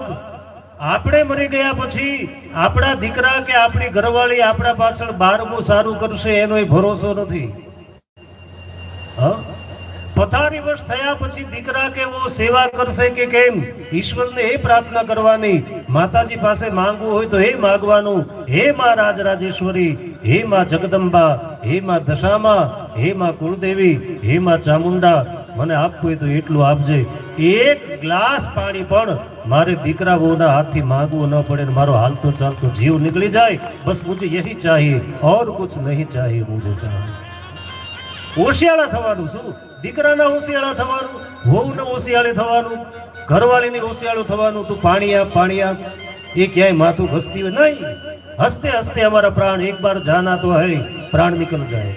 આપણે મરી ગયા પછી આપણા દીકરા કે આપણી ઘરવાળી આપણા પાછળ 12મું સારું કરશે એનો ભરોસો નથી. પથારી વર્ષ થયા પછી દીકરા કે વો સેવા કરશે કે કેમ? ઈશ્વરને એ પ્રાર્થના કરવાની, માતાજી પાસે માંગવું હોય તો એ માંગવાનું, હે માં રાજરાજેશ્વરી, હે માં જગદંબા, હે માં દશામાં, હે માં કુળદેવી, હે માં ચામુંડા, મને આપવું હોય તો એટલું આપજે. એક ગ્લાસ પાણી પણ મારે દીકરા વહુના હાથથી માંગવું ન પડે, મારો હાલતો ચાલતો જીવ નીકળી જાય. બસ મુझे यही चाहिए और कुछ नहीं चाहिए मुझे साहब. હોશિયાળા થવાનું શું? દીકરાના હોશિયાળા થવાનું, વહુને હોશિયાળી થવાનું, ઘરવાળીની હોશિયાળું થવાનું. તું પાણી આપ, પાણી આપ, એ ક્યાંય માથું ઘસતી હોય નહીં. હસતે હસતે हमारा प्राण एक बार जाना तो है, प्राण निकल जाए.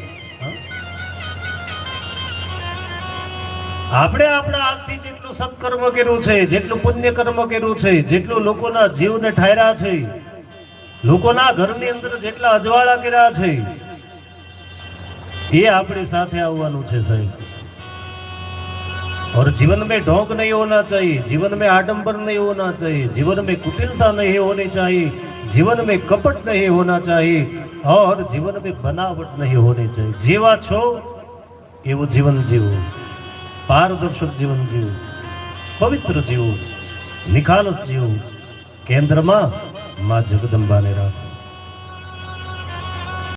આપણે આપણા હાથથી જેટલું સત્કર્મ કર્યું છે, જેટલું પુણ્ય કર્મ કર્યું છે, જેટલું લોકોના જીવને ઠાર્યા છે, લોકોના ઘરની અંદર જેટલા અજવાળા કર્યા છે, ये आपके साथ આવવાનું છે साहब. और जीवन में ढोंग नहीं होना चाहिए, जीवन में आडंबर नहीं होना चाहिए, जीवन में कुटिलता नहीं होनी चाहिए, जीवन में कपट नहीं होना चाहिए और जीवन में बनावट नहीं होनी चाहिए. जीवा छो एवं जीवन जीवो, पारदर्शक जीवन जीवो, पवित्र जीवो, निखालस जीवो, केंद्र में मां जगदंबा ने राखो.